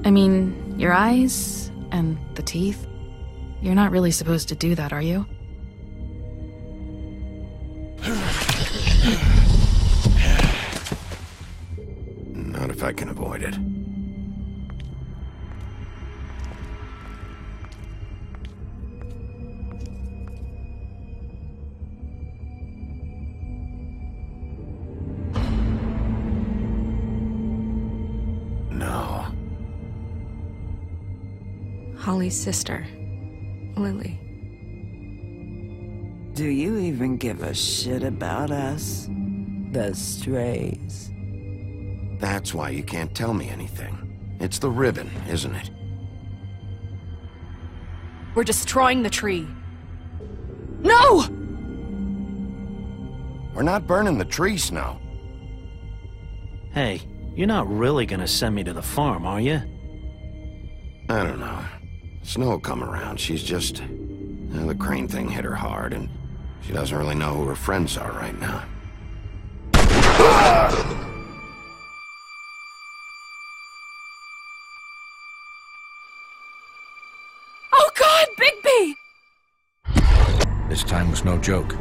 I mean, your eyes and the teeth. You're not really supposed to do that, are you? Not if I can avoid it. No. Holly's sister, Lily. Do you even give a shit about us? The strays. That's why you can't tell me anything. It's the ribbon, isn't it? We're destroying the tree. No! We're not burning the tree, Snow. Hey, you're not really gonna send me to the farm, are you? I don't know. Snow will come around. She's just... the crane thing hit her hard, and she doesn't really know who her friends are right now. Oh God, Bigby! This time was no joke.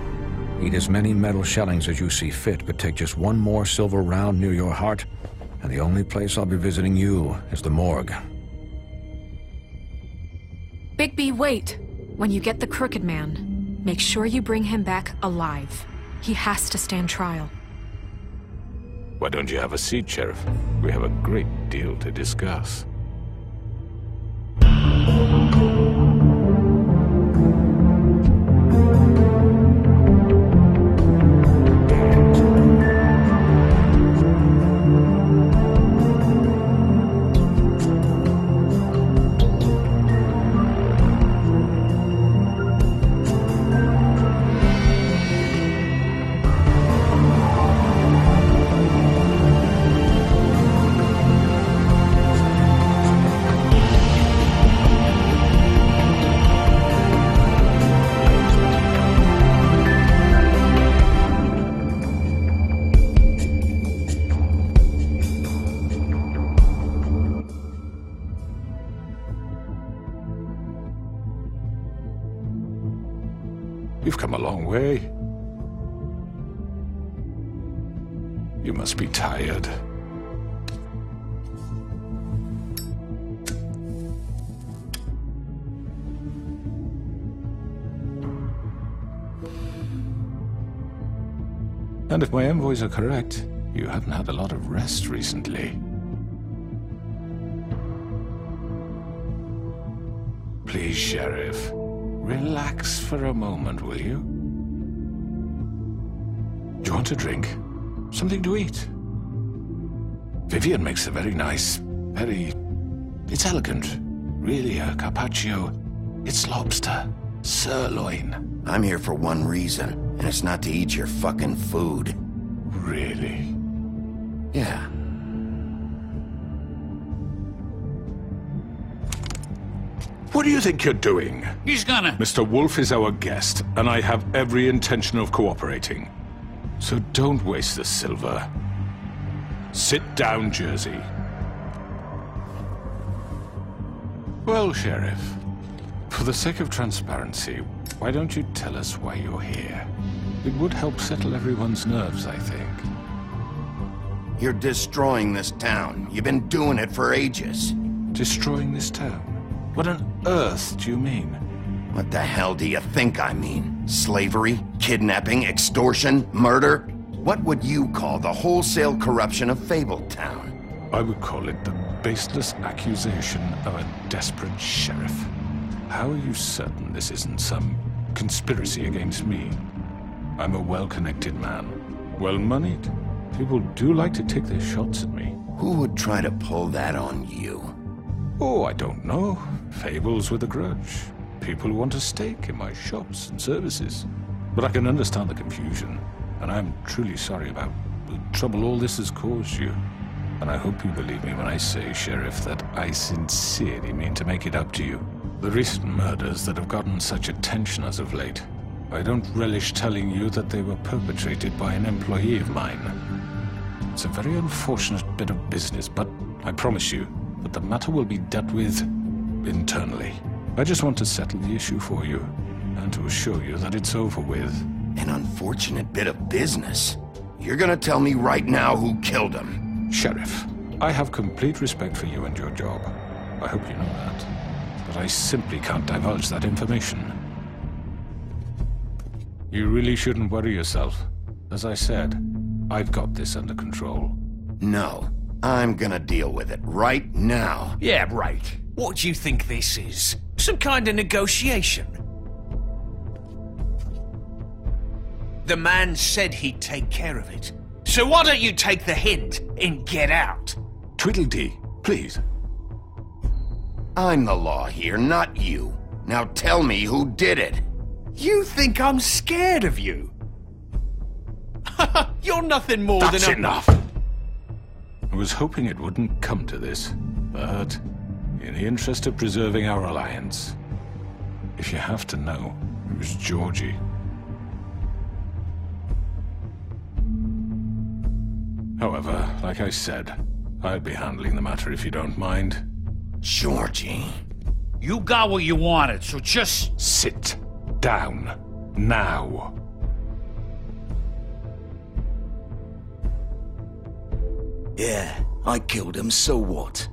Eat as many metal shellings as you see fit, but take just one more silver round near your heart, and the only place I'll be visiting you is the morgue. Bigby, wait. When you get the Crooked Man, make sure you bring him back alive. He has to stand trial. Why don't you have a seat, Sheriff? We have a great deal to discuss. You've come a long way. You must be tired. And if my envoys are correct, you haven't had a lot of rest recently. Please, Sheriff. Relax for a moment, will you? Do you want a drink? Something to eat? Vivian makes a very nice, it's elegant. Really, a carpaccio. It's lobster. Sirloin. I'm here for one reason, and it's not to eat your fucking food. Really? Yeah. What do you think you're doing? He's gonna... Mr. Wolf is our guest, and I have every intention of cooperating. So don't waste the silver. Sit down, Jersey. Well, Sheriff, for the sake of transparency, why don't you tell us why you're here? It would help settle everyone's nerves, I think. You're destroying this town. You've been doing it for ages. Destroying this town? What on earth do you mean? What the hell do you think I mean? Slavery? Kidnapping? Extortion? Murder? What would you call the wholesale corruption of Fabletown? I would call it the baseless accusation of a desperate sheriff. How are you certain this isn't some conspiracy against me? I'm a well-connected man, well-moneyed. People do like to take their shots at me. Who would try to pull that on you? Oh, I don't know. Fables with a grudge. People who want a stake in my shops and services. But I can understand the confusion, and I'm truly sorry about the trouble all this has caused you. And I hope you believe me when I say, Sheriff, that I sincerely mean to make it up to you. The recent murders that have gotten such attention as of late, I don't relish telling you that they were perpetrated by an employee of mine. It's a very unfortunate bit of business, but I promise you, but the matter will be dealt with internally. I just want to settle the issue for you, and to assure you that it's over with. An unfortunate bit of business. You're gonna tell me right now who killed him? Sheriff, I have complete respect for you and your job. I hope you know that. But I simply can't divulge that information. You really shouldn't worry yourself. As I said, I've got this under control. No, I'm gonna deal with it right now. Yeah, right. What do you think this is? Some kind of negotiation? The man said he'd take care of it. So why don't you take the hint and get out? Tweedledee, please. I'm the law here, not you. Now tell me who did it. You think I'm scared of you? You're nothing more That's than a... enough! I was hoping it wouldn't come to this, but in the interest of preserving our alliance, if you have to know, it was Georgie. However, like I said, I'll be handling the matter if you don't mind. Georgie. You got what you wanted, so just... Sit down. Now. Yeah, I killed him, so what?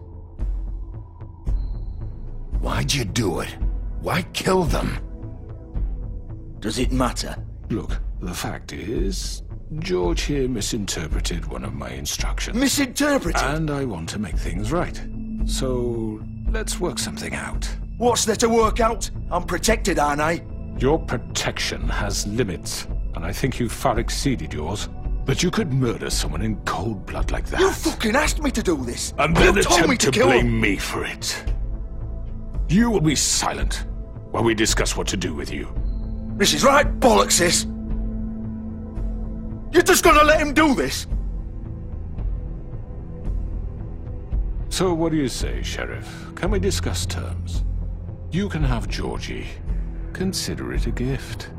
Why'd you do it? Why kill them? Does it matter? Look, the fact is, George here misinterpreted one of my instructions. Misinterpreted? And I want to make things right. So, let's work something out. What's there to work out? I'm protected, aren't I? Your protection has limits, and I think you've far exceeded yours. But you could murder someone in cold blood like that. You fucking asked me to do this! And then you told me attempt to kill blame him. me for it. You will be silent while we discuss what to do with you. This is right bollocks, sis. You're just gonna let him do this? So what do you say, Sheriff? Can we discuss terms? You can have Georgie. Consider it a gift,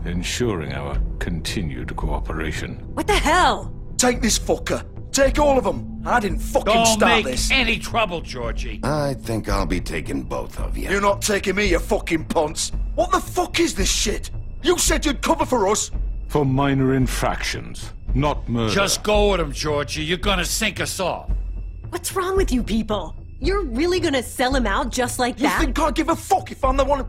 ensuring our continued cooperation. What the hell? Take this fucker. Take all of them. I didn't fucking Don't start make this. any trouble, Georgie. I think I'll be taking both of you. You're not taking me, you fucking ponce. What the fuck is this shit? You said you'd cover for us. For minor infractions, not murder. Just go with him, Georgie. You're gonna sink us all. What's wrong with you people? You're really gonna sell him out just like You that? think I give a fuck if I'm the one?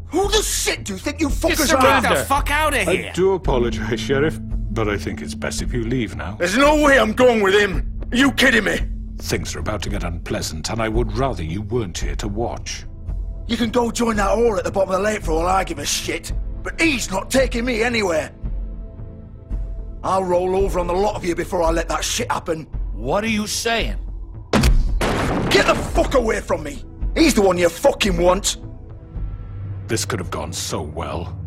Who the shit do you think you fuckers Get are? the fuck out of here! I do apologize, Sheriff, but I think it's best if you leave now. There's no way I'm going with him. Are you kidding me? Things are about to get unpleasant, and I would rather you weren't here to watch. You can go join that whore at the bottom of the lake for all I give a shit. But he's not taking me anywhere. I'll roll over on the lot of you before I let that shit happen. What are you saying? Get the fuck away from me! He's the one you fucking want! This could have gone so well.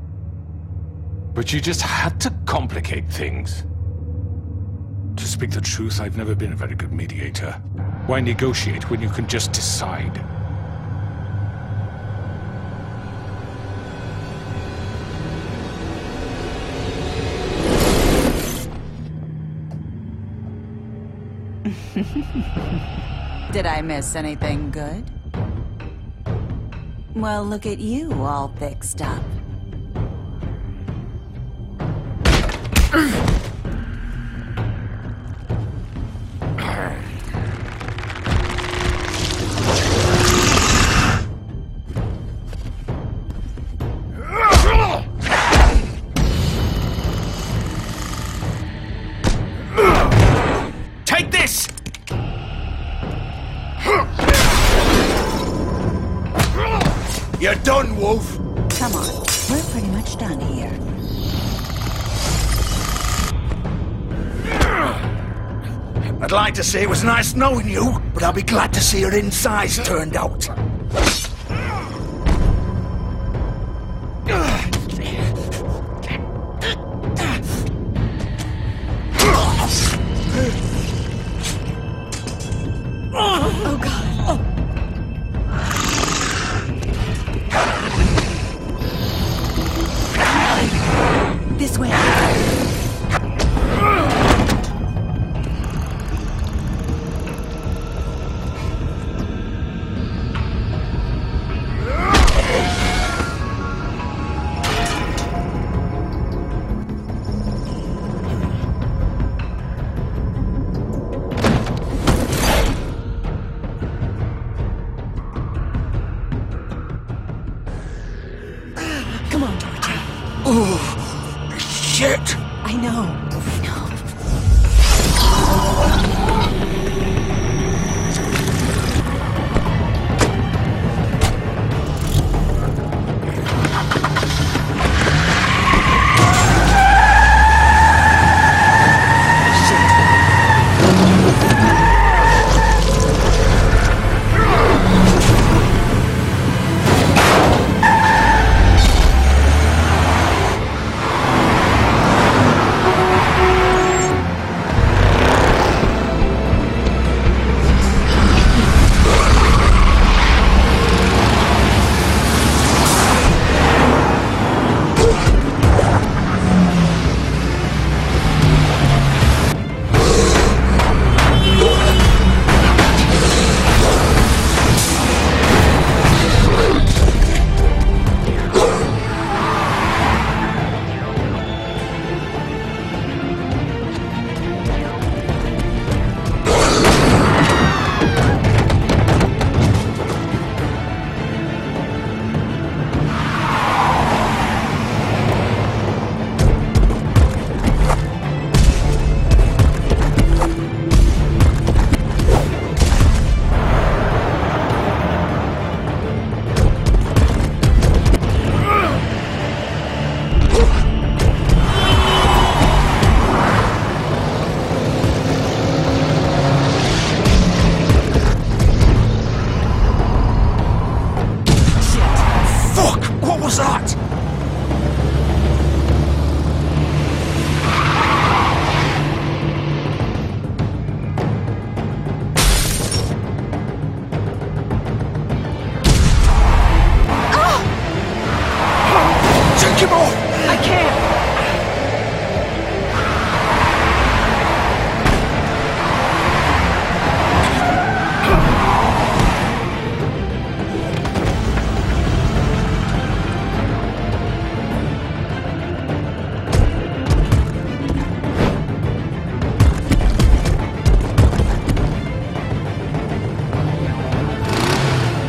But you just had to complicate things. To speak the truth, I've never been a very good mediator. Why negotiate when you can just decide? Did I miss anything good? Well, look at you, all fixed up. Take this! You're done, Wolf! Come on, we're pretty much done here. I'd like to say it was nice knowing you, but I'll be glad to see your insides turned out. Oh god. This way. Oh, shit! I know.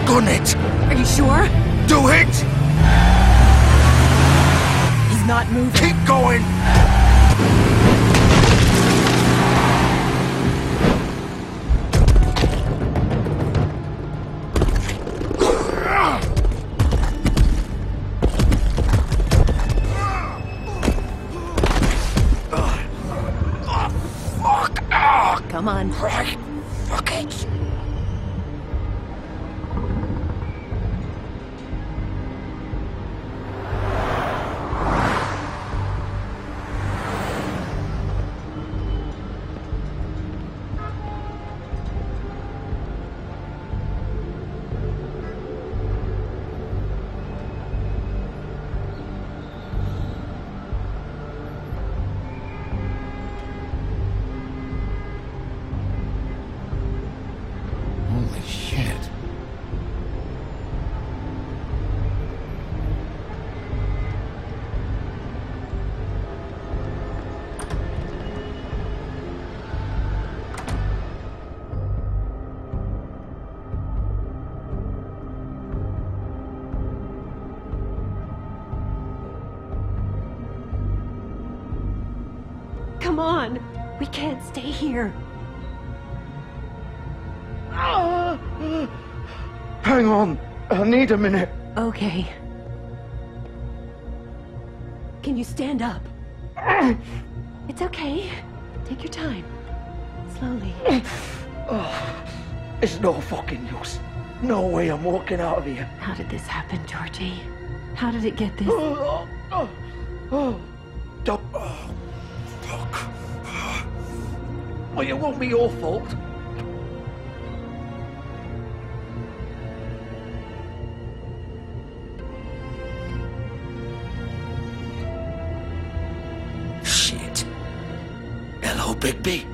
Gun it! Are you sure? Do it! He's not moving. Keep going! Come on. Right. Fuck it. Holy shit. Come on. We can't stay here. Hang on. I need a minute. Okay. Can you stand up? It's okay. Take your time. Slowly. It's no fucking use. No way I'm walking out of here. How did this happen, Georgie? How did it get this? Don't. Fuck. Well, it won't be your fault. Shit. Hello, Bigby.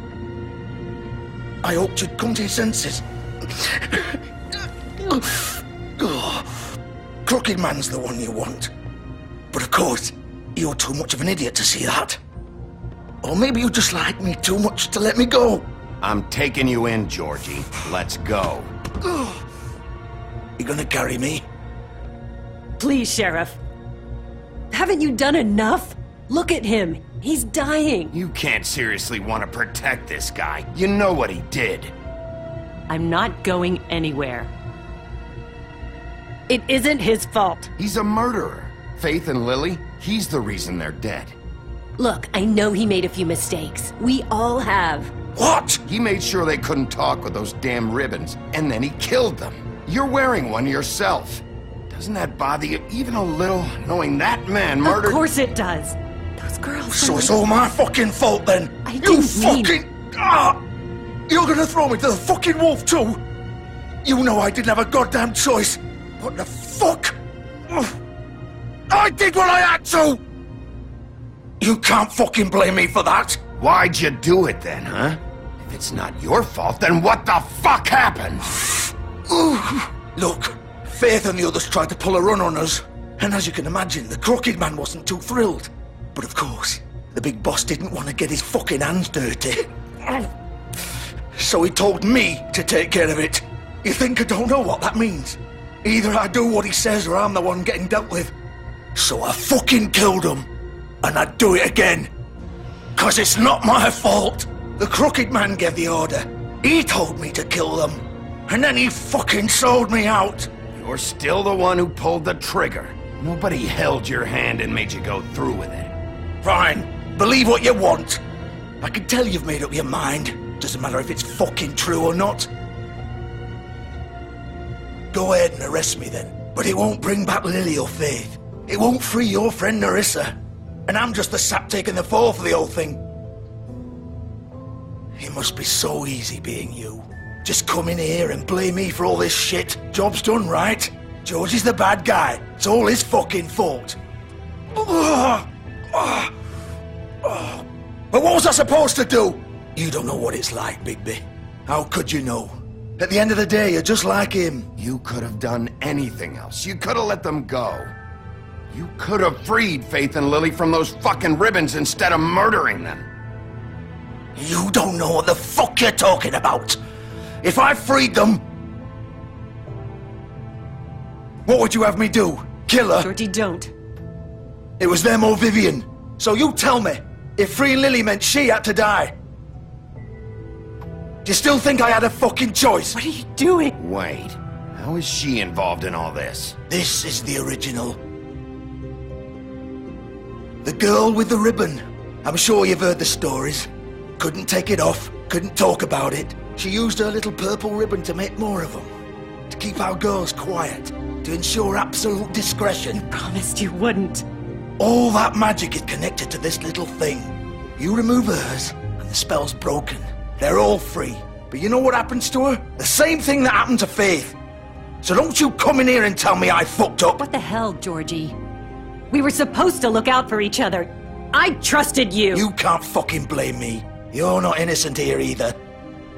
I hoped you'd come to your senses. Crooked Man's the one you want. But of course, you're too much of an idiot to see that. Or maybe you just like me too much to let me go. I'm taking you in, Georgie. Let's go. You gonna carry me? Please, Sheriff. Haven't you done enough? Look at him. He's dying. You can't seriously want to protect this guy. You know what he did. I'm not going anywhere. It isn't his fault. He's a murderer. Faith and Lily, he's the reason they're dead. Look, I know he made a few mistakes. We all have. What? He made sure they couldn't talk with those damn ribbons, and then he killed them. You're wearing one yourself. Doesn't that bother you even a little, knowing that man murdered— Of course it does. Those girls— So it's all my fucking fault then? I You didn't mean— fucking... You're gonna throw me to the fucking wolf too? You know I didn't have a goddamn choice. What the fuck? I did what I had to! You can't fucking blame me for that. Why'd you do it then, huh? If it's not your fault, then what the fuck happened? Look, Faith and the others tried to pull a run on us. And as you can imagine, the Crooked Man wasn't too thrilled. But of course, the big boss didn't want to get his fucking hands dirty. So he told me to take care of it. You think I don't know what that means? Either I do what he says or I'm the one getting dealt with. So I fucking killed him. And I'd do it again. 'Cause it's not my fault. The Crooked Man gave the order. He told me to kill them. And then he fucking sold me out. You're still the one who pulled the trigger. Nobody held your hand and made you go through with it. Fine. Believe what you want. I can tell you've made up your mind. Doesn't matter if it's fucking true or not. Go ahead and arrest me then. But it won't bring back Lily or Faith. It won't free your friend Narissa. And I'm just the sap taking the fall for the whole thing. It must be so easy being you. Just come in here and blame me for all this shit. Job's done, right? George is the bad guy. It's all his fucking fault. But what was I supposed to do? You don't know what it's like, Bigby. How could you know? At the end of the day, you're just like him. You could have done anything else. You could have let them go. You could have freed Faith and Lily from those fucking ribbons instead of murdering them. You don't know what the fuck you're talking about. If I freed them... What would you have me do? Kill her? Georgie, don't. It was them or Vivian. So you tell me, if freeing Lily meant she had to die, do you still think I had a fucking choice? What are you doing? Wait, how is she involved in all this? This is the original. The girl with the ribbon. I'm sure you've heard the stories. Couldn't take it off, couldn't talk about it. She used her little purple ribbon to make more of them. To keep our girls quiet. To ensure absolute discretion. You promised you wouldn't. All that magic is connected to this little thing. You remove hers, and the spell's broken. They're all free. But you know what happens to her? The same thing that happened to Faith. So don't you come in here and tell me I fucked up. What the hell, Georgie? We were supposed to look out for each other. I trusted you. You can't fucking blame me. You're not innocent here either.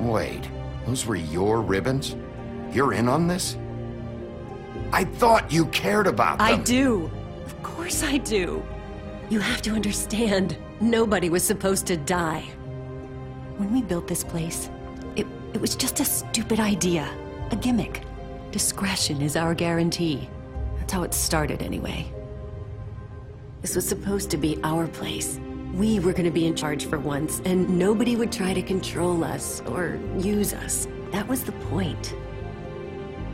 Wait, those were your ribbons? You're in on this? I thought you cared about them. I do. Of course I do. You have to understand, nobody was supposed to die. When we built this place, it was just a stupid idea. A gimmick. Discretion is our guarantee. That's how it started anyway. This was supposed to be our place. We were going to be in charge for once, and nobody would try to control us or use us. That was the point.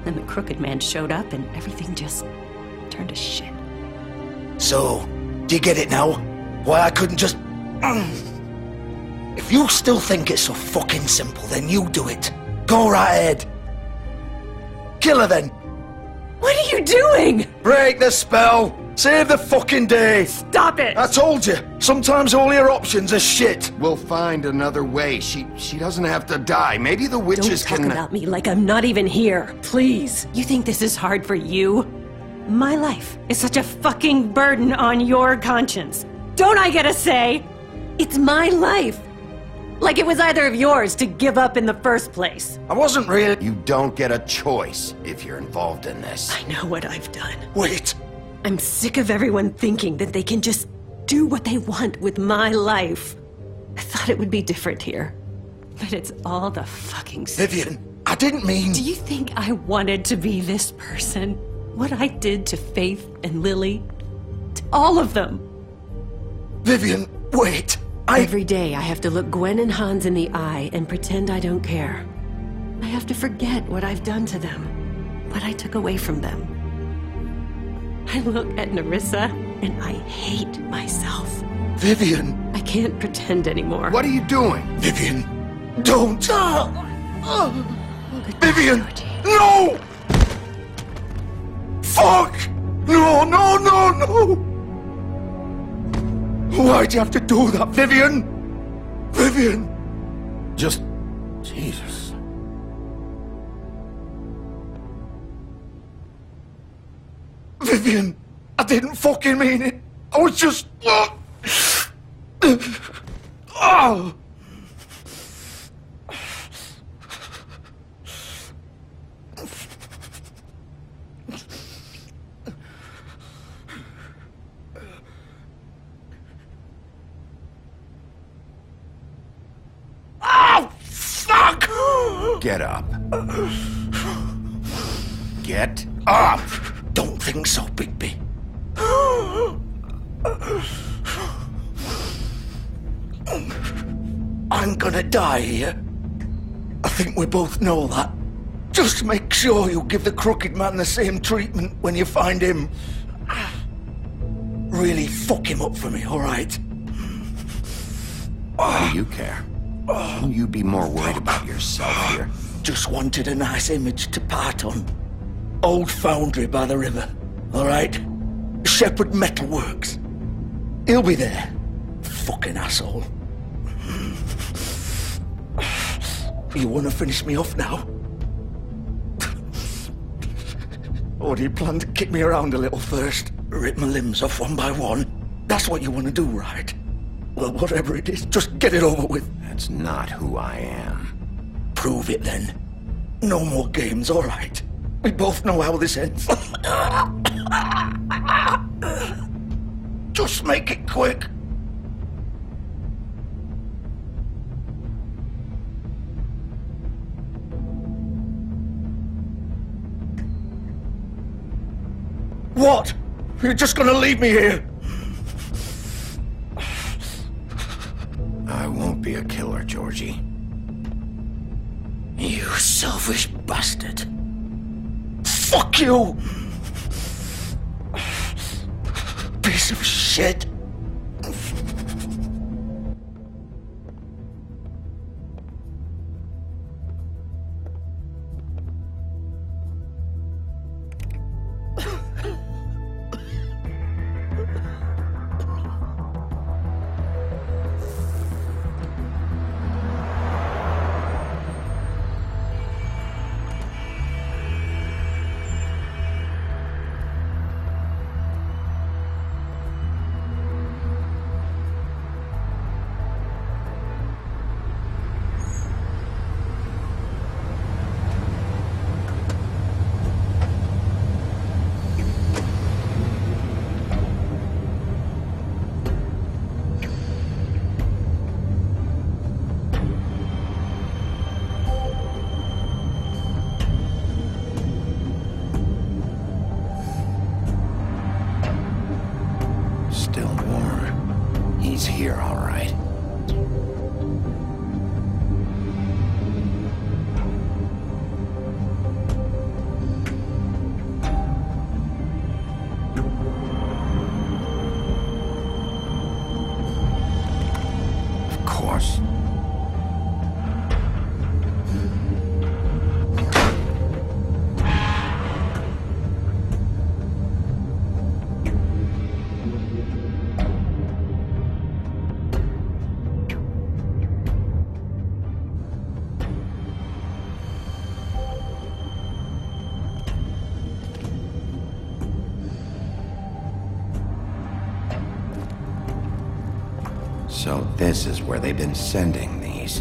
Then the Crooked Man showed up, and everything just turned to shit. So, do you get it now? Why I couldn't just... If you still think it's so fucking simple, then you do it. Go right ahead. Kill her then. What are you doing? Break the spell. Save the fucking day. Stop it. I told you. Sometimes all your options are shit. We'll find another way. She doesn't have to die. Maybe the witches Don't talk about me like I'm not even here. Please. You think this is hard for you? My life is such a fucking burden on your conscience. Don't I get a say? It's my life. Like it was either of yours to give up in the first place. I wasn't really... You don't get a choice if you're involved in this. I know what I've done. Wait. I'm sick of everyone thinking that they can just do what they want with my life. I thought it would be different here. But it's all the fucking same. Vivian, I didn't mean... Do you think I wanted to be this person? What I did to Faith and Lily? To All of them. Vivian, wait. Every day I have to look Gwen and Hans in the eye and pretend I don't care. I have to forget what I've done to them, what I took away from them. I look at Nerissa and I hate myself. Vivian. I can't pretend anymore. What are you doing? Vivian, don't. Vivian, no! Fuck! No, no, no, no! Why'd you have to do that, Vivian? Vivian! Just... Jesus. Vivian, I didn't fucking mean it. I was just... Oh! Oh, fuck! Get up. Get up! Don't think so, Bigby. I'm gonna die here. I think we both know that. Just make sure you give the crooked man the same treatment when you find him. Really fuck him up for me, alright? Why do you care? Shouldn't you be more worried about yourself here? Just wanted a nice image to part on. Old foundry by the river, alright? Shepherd Metalworks. He'll be there. Fucking asshole. You wanna finish me off now? Or do you plan to kick me around a little first? Rip my limbs off one by one? That's what you wanna do, right? Well, whatever it is, just get it over with. That's not who I am. Prove it then. No more games, alright? We both know how this ends. Just make it quick. What? You're just gonna leave me here? I won't be a killer, Georgie. You selfish bastard. Fuck you! Piece of shit. He's here, all right. Of course. So this is where they've been sending these.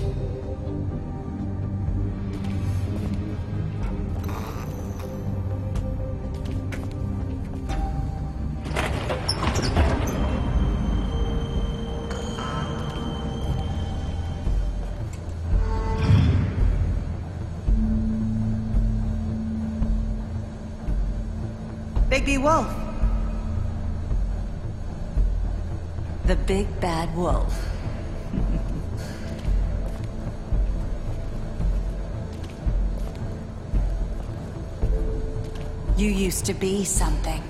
Bigby Wolf. The big bad wolf. You used to be something.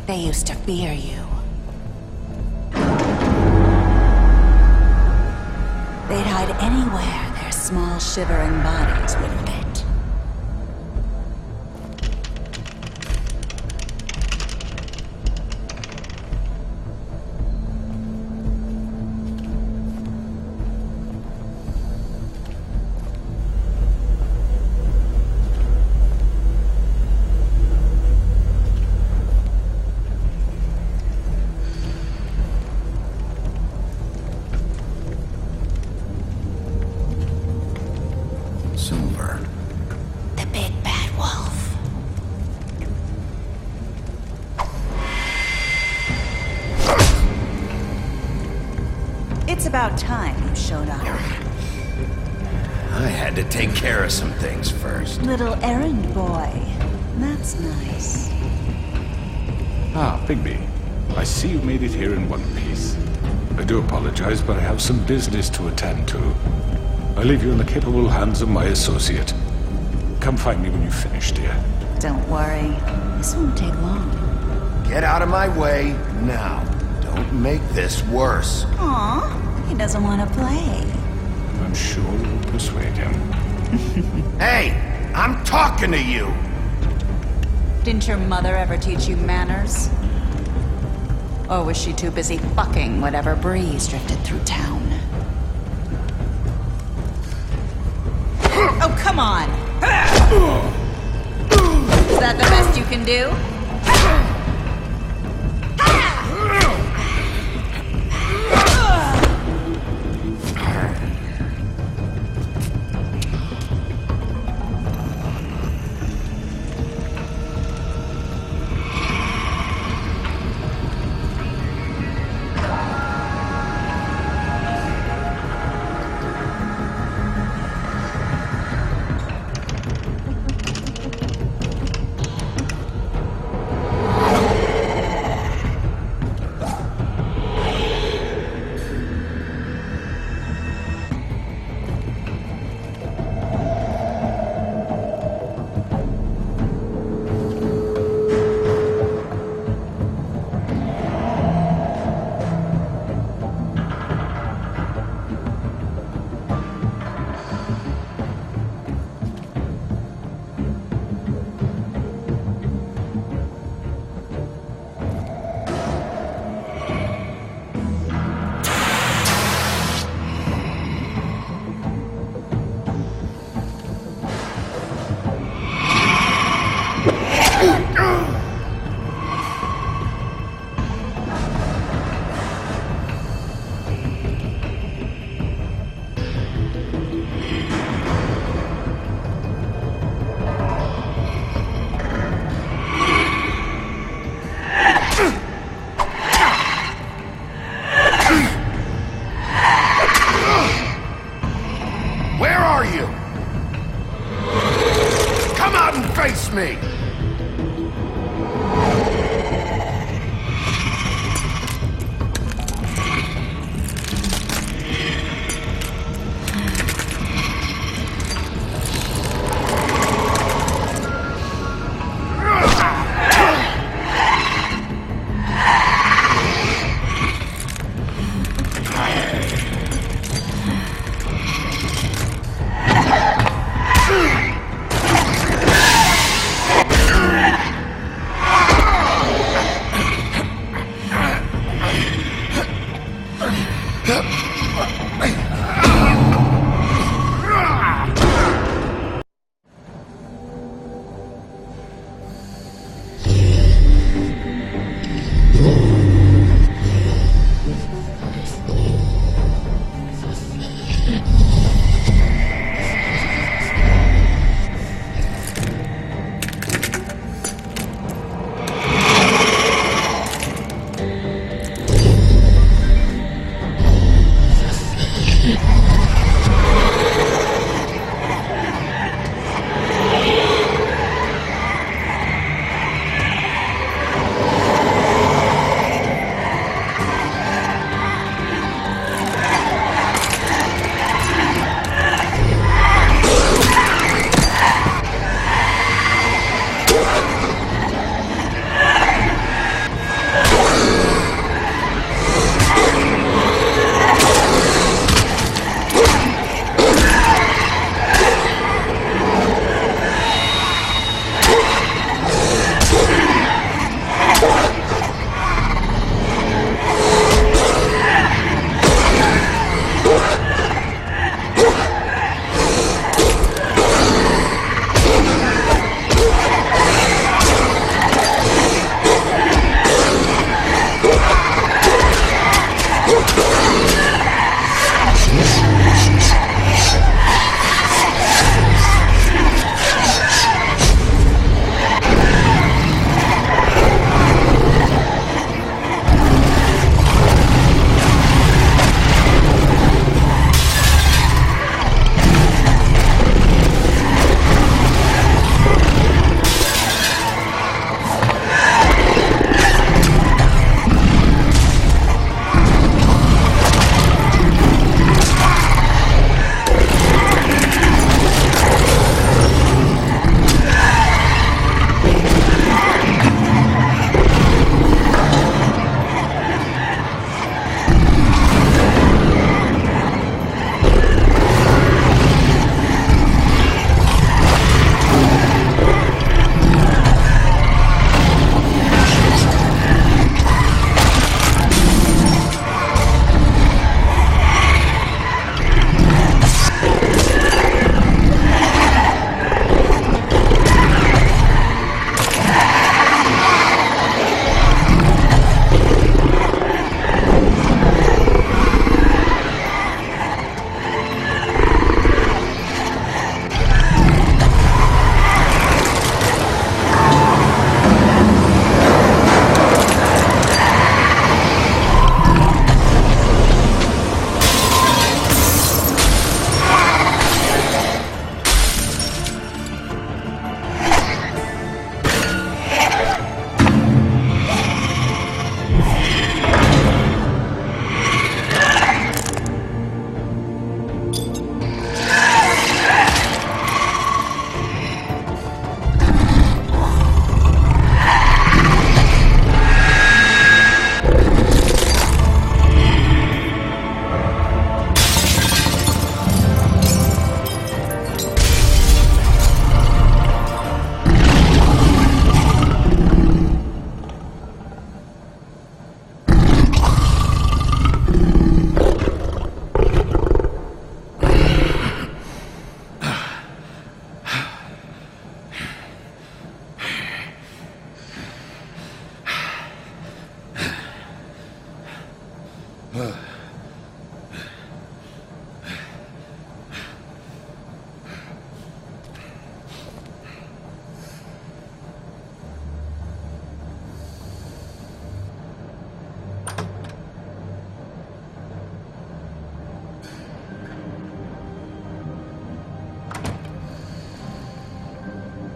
They used to fear you. They'd hide anywhere their small, shivering bodies would fit. Silver. The big bad wolf. It's about time you showed up. I had to take care of some things first. Little errand boy. That's nice. Ah, Bigby. I see you made it here in one piece. I do apologize, but I have some business to attend to. I leave you in the capable hands of my associate. Come find me when you finish, dear. Don't worry. This won't take long. Get out of my way now. Don't make this worse. Aw, he doesn't want to play. I'm sure you'll persuade him. Hey, I'm talking to you! Didn't your mother ever teach you manners? Or was she too busy fucking whatever breeze drifted through town? Oh, come on! Is that the best you can do? Face me!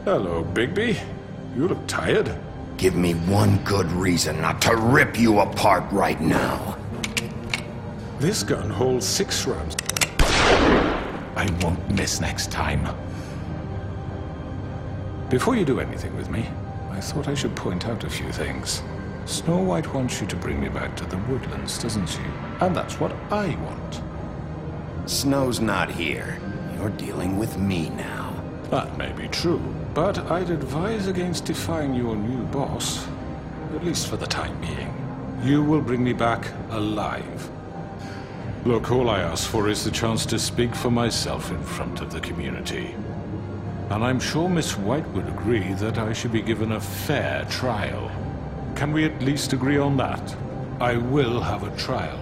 Hello, Bigby. You look tired. Give me one good reason not to rip you apart right now. This gun holds 6 rounds. I won't miss next time. Before you do anything with me, I thought I should point out a few things. Snow White wants you to bring me back to the woodlands, doesn't she? And that's what I want. Snow's not here. You're dealing with me now. That may be true, but I'd advise against defying your new boss, at least for the time being. You will bring me back alive. Look, all I ask for is the chance to speak for myself in front of the community. And I'm sure Miss White would agree that I should be given a fair trial. Can we at least agree on that? I will have a trial.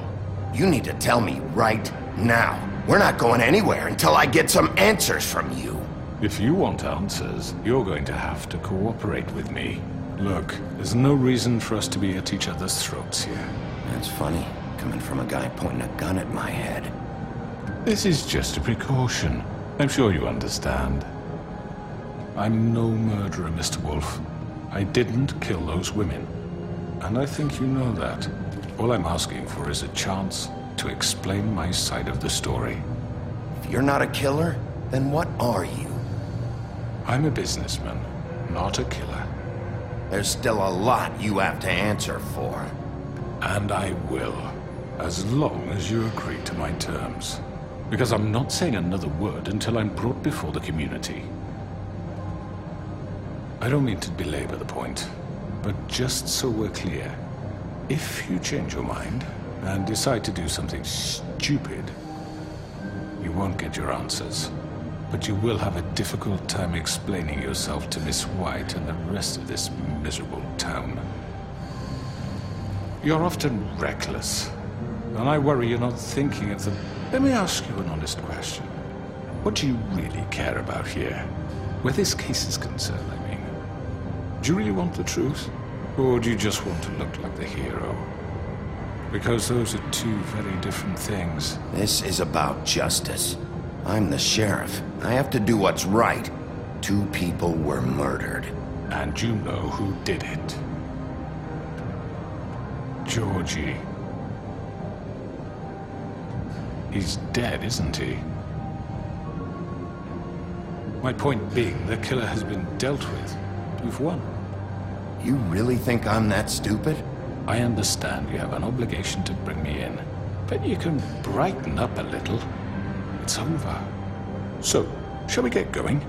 You need to tell me right now. We're not going anywhere until I get some answers from you. If you want answers, you're going to have to cooperate with me. Look, there's no reason for us to be at each other's throats here. That's funny, coming from a guy pointing a gun at my head. This is just a precaution. I'm sure you understand. I'm no murderer, Mr. Wolf. I didn't kill those women. And I think you know that. All I'm asking for is a chance to explain my side of the story. If you're not a killer, then what are you? I'm a businessman, not a killer. There's still a lot you have to answer for. And I will, as long as you agree to my terms. Because I'm not saying another word until I'm brought before the community. I don't mean to belabor the point, but just so we're clear, if you change your mind and decide to do something stupid, you won't get your answers. But you will have a difficult time explaining yourself to Miss White and the rest of this miserable town. You're often reckless, and I worry you're not thinking of the... Let me ask you an honest question. What do you really care about here? Where this case is concerned, I mean. Do you really want the truth? Or do you just want to look like the hero? Because those are two very different things. This is about justice. I'm the sheriff. I have to do what's right. 2 people were murdered. And you know who did it. Georgie. He's dead, isn't he? My point being, the killer has been dealt with. We've won. You really think I'm that stupid? I understand you have an obligation to bring me in, but you can brighten up a little. It's over. So, shall we get going?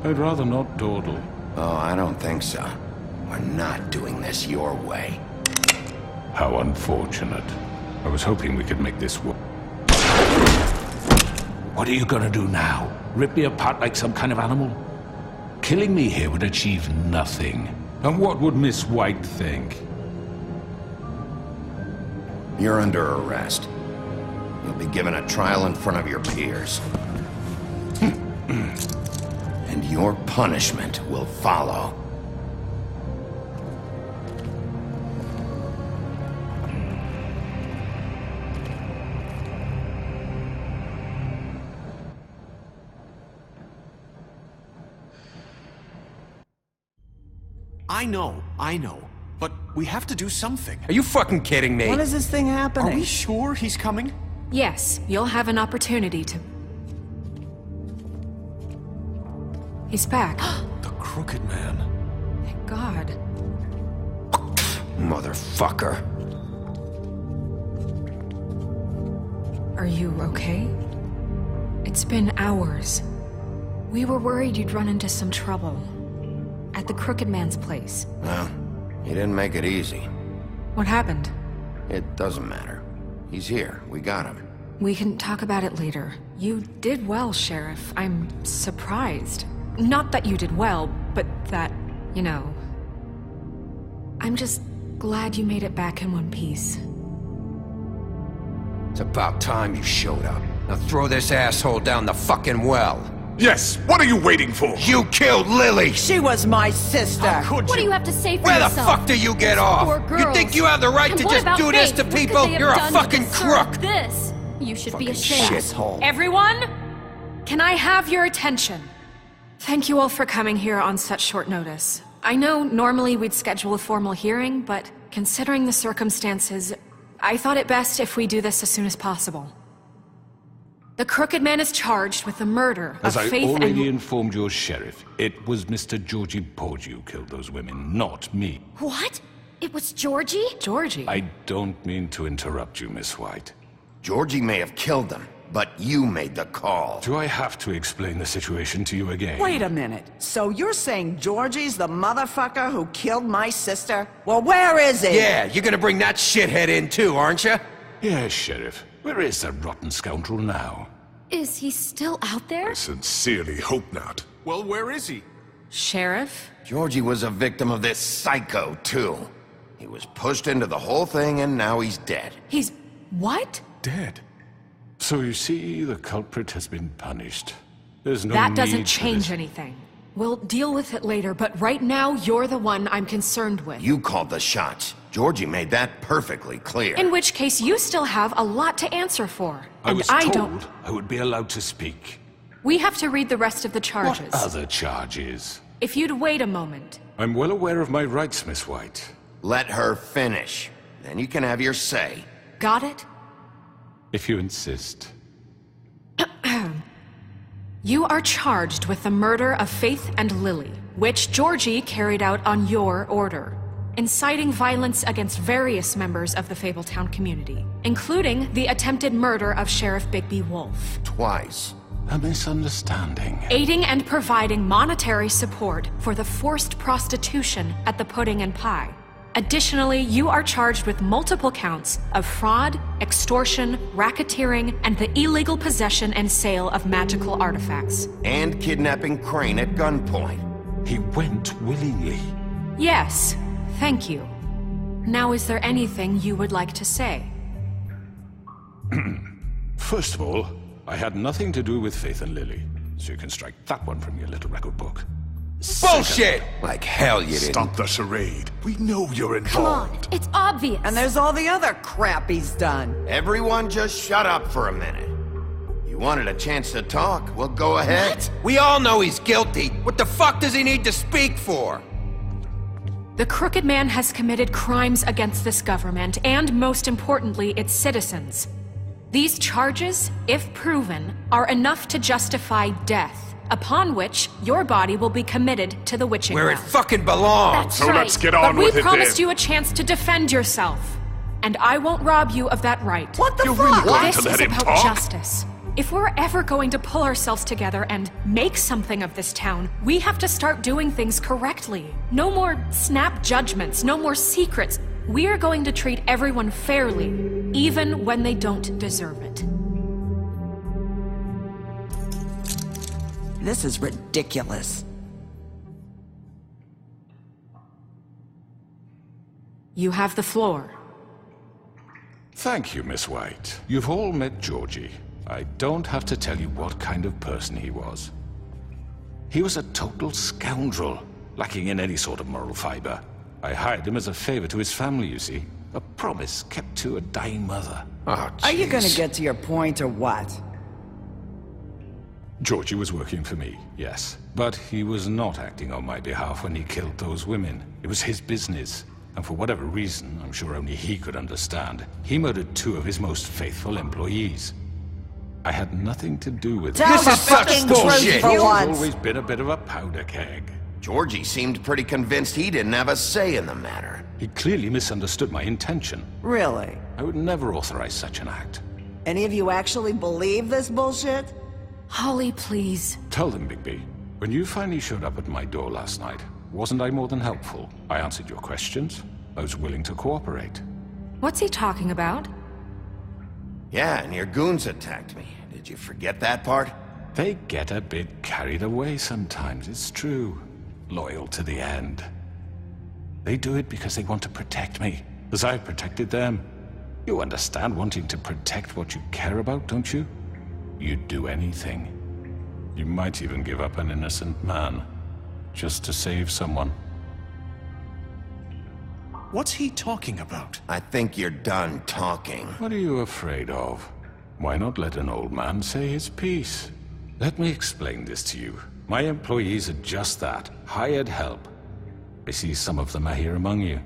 I'd rather not dawdle. Oh, I don't think so. We're not doing this your way. How unfortunate. I was hoping we could make this work. What are you gonna do now? Rip me apart like some kind of animal? Killing me here would achieve nothing. And what would Miss White think? You're under arrest. You'll be given a trial in front of your peers. And your punishment will follow. I know. But we have to do something. Are you fucking kidding me? When is this thing happening? Are we sure he's coming? Yes, you'll have an opportunity to... He's back. The Crooked Man. Thank God. Motherfucker. Are you okay? It's been hours. We were worried you'd run into some trouble. At the Crooked Man's place. Well, he didn't make it easy. What happened? It doesn't matter. He's here. We got him. We can talk about it later. You did well, Sheriff. I'm surprised. Not that you did well, but that, you know... I'm just glad you made it back in one piece. It's about time you showed up. Now throw this asshole down the fucking well. Yes! What are you waiting for? You killed Lily! She was my sister! What do you have to say for Where yourself? the fuck do you get off? Poor You girls. think you have the right And to what just about do this Faith? to What could people? they have You're a done to fucking deserve crook! This. You should be Fucking ashamed. shithole. Everyone? Can I have your attention? Thank you all for coming here on such short notice. I know normally we'd schedule a formal hearing, but considering the circumstances, I thought it best if we do this as soon as possible. The Crooked Man is charged with the murder of As Faith I already and... informed your sheriff, it was Mr. Georgie Porgy who killed those women, not me. What? It was Georgie? Georgie? I don't mean to interrupt you, Miss White. Georgie may have killed them, but you made the call. Do I have to explain the situation to you again? Wait a minute. So you're saying Georgie's the motherfucker who killed my sister? Well, where is he? Yeah, you're gonna bring that shithead in too, aren't you? Yes, Sheriff. Where is that rotten scoundrel now? Is he still out there? I sincerely hope not. Well, where is he? Sheriff? Georgie was a victim of this psycho, too. He was pushed into the whole thing, and now he's dead. He's... what? Dead. So you see, the culprit has been punished. There's no That need doesn't for change this. anything. We'll deal with it later, but right now, you're the one I'm concerned with. You called the shots. Georgie made that perfectly clear. In which case, you still have a lot to answer for. I was and told I would be allowed to speak. We have to read the rest of the charges. What other charges? If you'd wait a moment. I'm well aware of my rights, Miss White. Let her finish. Then you can have your say. Got it? If you insist. You are charged with the murder of Faith and Lily, which Georgie carried out on your order, inciting violence against various members of the Fabletown community, including the attempted murder of Sheriff Bigby Wolf. Twice. A misunderstanding. Aiding and providing monetary support for the forced prostitution at the Pudding and Pie. Additionally, you are charged with multiple counts of fraud, extortion, racketeering, and the illegal possession and sale of magical artifacts. And kidnapping Crane at gunpoint. He went willingly. Yes, thank you. Now, is there anything you would like to say? First of all, I had nothing to do with Faith and Lily, so you can strike that one from your little record book. Bullshit! Like hell you didn't. Stop the charade. We know you're Come involved. on, it's obvious. And there's all the other crap he's done. Everyone just shut up for a minute. You wanted a chance to talk, well, go ahead. What? We all know he's guilty. What the fuck does he need to speak for? The Crooked Man has committed crimes against this government, and most importantly, its citizens. These charges, if proven, are enough to justify death, upon which your body will be committed to the witching Where it well. fucking belongs. That's So right. let's get on But we with it promised then. you a chance to defend yourself, and I won't rob you of that right. What the You're fuck? really going This to let is him about talk? justice. If we're ever going to pull ourselves together and make something of this town, we have to start doing things correctly. No more snap judgments, no more secrets. We are going to treat everyone fairly, even when they don't deserve it. This is ridiculous. You have the floor. Thank you, Miss White. You've all met Georgie. I don't have to tell you what kind of person he was. He was a total scoundrel, lacking in any sort of moral fiber. I hired him as a favor to his family, you see. A promise kept to a dying mother. Oh, Are you gonna jeez. get to your point or what? Georgie was working for me, yes. But he was not acting on my behalf when he killed those women. It was his business. And for whatever reason, I'm sure only he could understand, he murdered 2 of his most faithful employees. I had nothing to do with it. Tell This the is such fucking bullshit. truth for He's once. always been a bit of a powder keg. Georgie seemed pretty convinced he didn't have a say in the matter. He clearly misunderstood my intention. Really? I would never authorize such an act. Any of you actually believe this bullshit? Holly, please. Tell them, Bigby, when you finally showed up at my door last night, wasn't I more than helpful? I answered your questions. I was willing to cooperate. What's he talking about? Yeah, and your goons attacked me. Did you forget that part? They get a bit carried away sometimes, it's true. Loyal to the end. They do it because they want to protect me, as I've protected them. You understand wanting to protect what you care about, don't you? You'd do anything. You might even give up an innocent man, just to save someone. What's he talking about? I think you're done talking. What are you afraid of? Why not let an old man say his piece? Let me explain this to you. My employees are just that, hired help. I see some of them are here among you.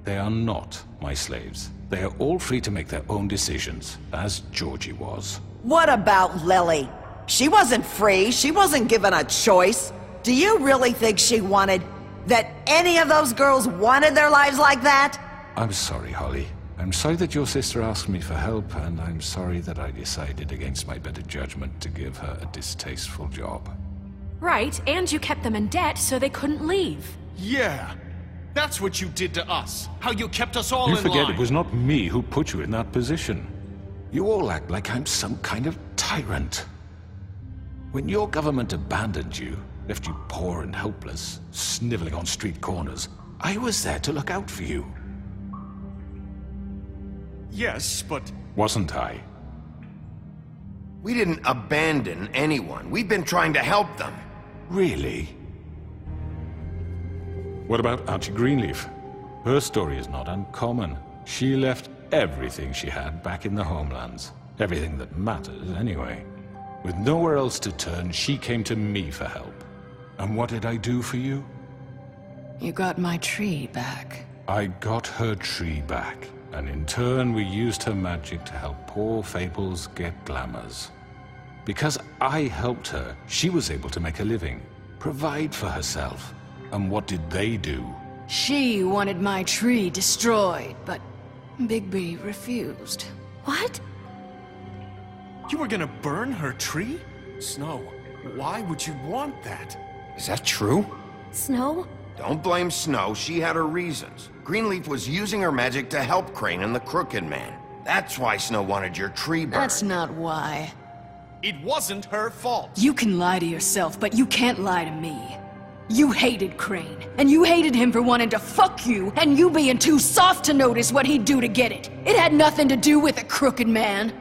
They are not my slaves. They are all free to make their own decisions, as Georgie was. What about Lily? She wasn't free. She wasn't given a choice. Do you really think she wanted... that any of those girls wanted their lives like that? I'm sorry, Holly. I'm sorry that your sister asked me for help, and I'm sorry that I decided against my better judgment to give her a distasteful job. Right, and you kept them in debt so they couldn't leave. Yeah. That's what you did to us. How you kept us all You in forget line. it was not me who put you in that position. You all act like I'm some kind of tyrant. When your government abandoned you, left you poor and helpless, sniveling on street corners, I was there to look out for you. Yes, but... Wasn't I? We didn't abandon anyone. We've been trying to help them. Really? What about Auntie Greenleaf? Her story is not uncommon. She left everything she had back in the homelands. Everything that matters, anyway. With nowhere else to turn, she came to me for help. And what did I do for you? You got my tree back. I got her tree back, and in turn we used her magic to help poor Fables get glamours. Because I helped her, she was able to make a living, provide for herself. And what did they do? She wanted my tree destroyed, but Bigby refused. What? You were gonna burn her tree? Snow, why would you want that? Is that true? Snow? Don't blame Snow. She had her reasons. Greenleaf was using her magic to help Crane and the Crooked Man. That's why Snow wanted your tree burned. That's not why. It wasn't her fault. You can lie to yourself, but you can't lie to me. You hated Crane, and you hated him for wanting to fuck you, and you being too soft to notice what he'd do to get it. It had nothing to do with the Crooked Man.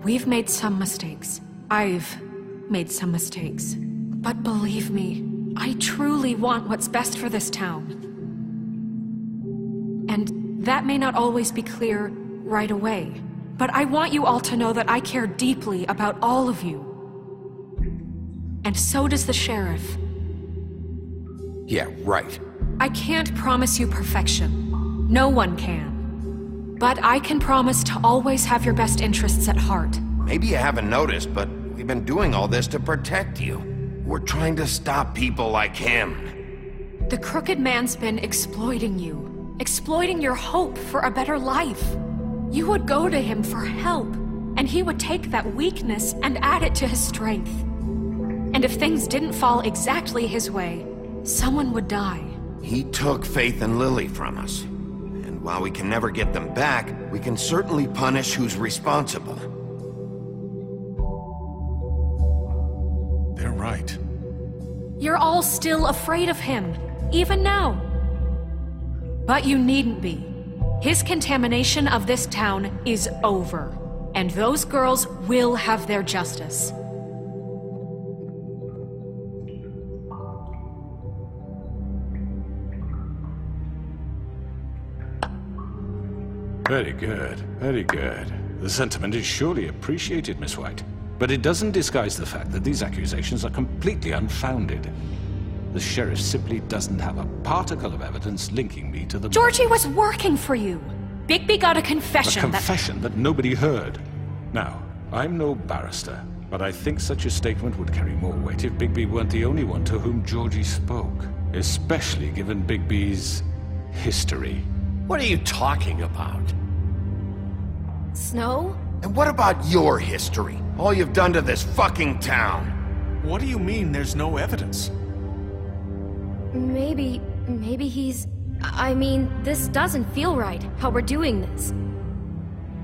We've made some mistakes. I've made some mistakes. But believe me, I truly want what's best for this town. And that may not always be clear right away. But I want you all to know that I care deeply about all of you. And so does the sheriff. Yeah, right. I can't promise you perfection. No one can. But I can promise to always have your best interests at heart. Maybe you haven't noticed, but we've been doing all this to protect you. We're trying to stop people like him. The Crooked Man's been exploiting you. Exploiting your hope for a better life. You would go to him for help, and he would take that weakness and add it to his strength. And if things didn't fall exactly his way, someone would die. He took Faith and Lily from us. And while we can never get them back, we can certainly punish who's responsible. They're right. You're all still afraid of him, even now. But you needn't be. His contamination of this town is over, and those girls will have their justice. Very good, very good. The sentiment is surely appreciated, Miss White. But it doesn't disguise the fact that these accusations are completely unfounded. The sheriff simply doesn't have a particle of evidence linking me to the... Georgie was working for you. Bigby got a confession A confession that nobody heard. Now, I'm no barrister, but I think such a statement would carry more weight if Bigby weren't the only one to whom Georgie spoke. Especially given Bigby's history. What are you talking about? Snow? And what about your history? All you've done to this fucking town. What do you mean there's no evidence? Maybe he's... I mean, this doesn't feel right, how we're doing this.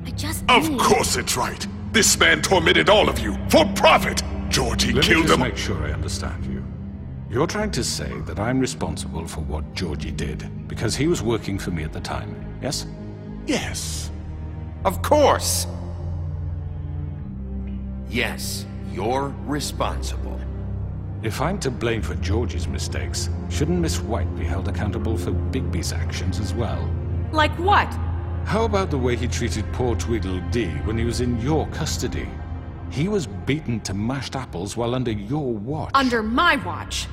I just Of need... course it's right. This man tormented all of you, for profit! Georgie Let me killed just them. make sure I understand you. You're trying to say that I'm responsible for what Georgie did, because he was working for me at the time, yes? Yes. Of course! Yes, you're responsible. If I'm to blame for Georgie's mistakes, shouldn't Miss White be held accountable for Bigby's actions as well? Like what? How about the way he treated poor Tweedledee when he was in your custody? He was beaten to mashed apples while under your watch. Under my watch.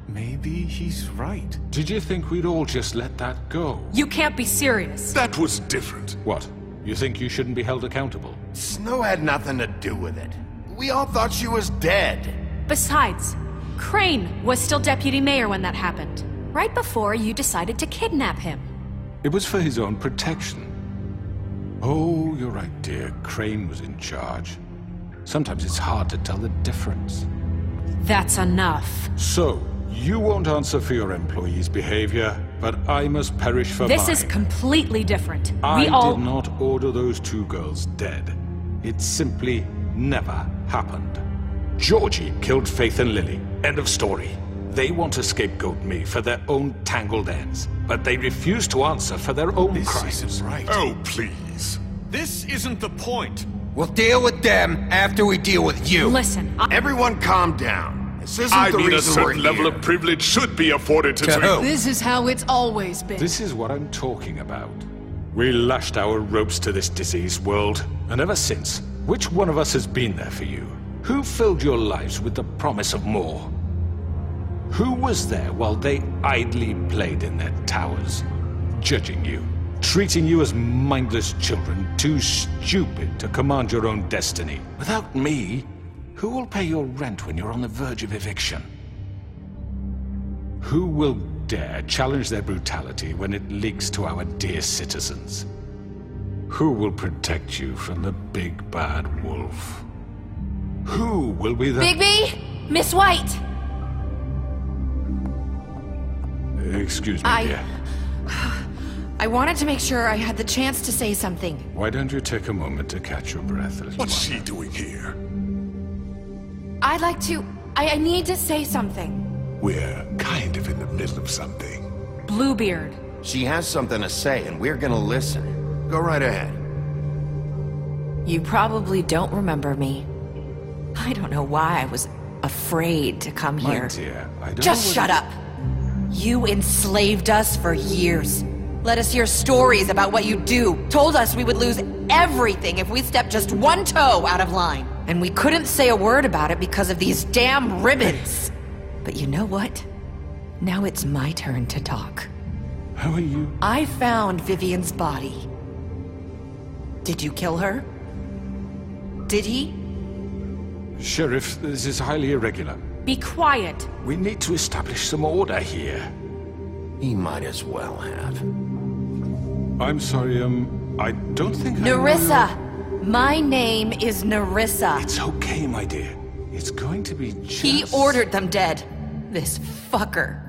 Maybe he's right. Did you think we'd all just let that go? You can't be serious. That was different. What? You think you shouldn't be held accountable? Snow had nothing to do with it. We all thought she was dead. Besides, Crane was still deputy mayor when that happened. Right before you decided to kidnap him. It was for his own protection. Oh, you're right, dear. Crane was in charge. Sometimes it's hard to tell the difference. That's enough. So, you won't answer for your employees' behavior, but I must perish for mine. This is completely different. I did not order those two girls dead. It simply never happened. Georgie killed Faith and Lily. End of story. They want to scapegoat me for their own tangled ends, but they refuse to answer for their own crimes. This isn't right. Oh, please. This isn't the point. We'll deal with them after we deal with you. Listen, Everyone calm down. This isn't I the mean, a reason we're certain level here. of privilege should be afforded to To who? This is how it's always been. This is what I'm talking about. We lashed our ropes to this diseased world, and ever since, which one of us has been there for you? Who filled your lives with the promise of more? Who was there while they idly played in their towers, judging you, treating you as mindless children, too stupid to command your own destiny? Without me, who will pay your rent when you're on the verge of eviction? Who will dare challenge their brutality when it leaks to our dear citizens? Who will protect you from the big bad wolf? Who will be the— Bigby! Miss White! Excuse me, dear. I wanted to make sure I had the chance to say something. Why don't you take a moment to catch your breath, little What's one? she doing here? I'd like to... I need to say something. We're kind of in the middle of something. Bluebeard. She has something to say, and we're gonna listen. Go right ahead. You probably don't remember me. I don't know why I was afraid to come My here. dear, I don't Just know shut up! You enslaved us for years. Let us hear stories about what you do. Told us we would lose everything if we stepped just one toe out of line. And we couldn't say a word about it because of these damn ribbons. But you know what? Now it's my turn to talk. How are you? I found Vivian's body. Did you kill her? Did he? Sheriff, this is highly irregular. Be quiet. We need to establish some order here. He might as well have. I'm sorry, I don't think I Nerissa! My name is Nerissa. It's okay, my dear. It's going to be just... He ordered them dead. This fucker.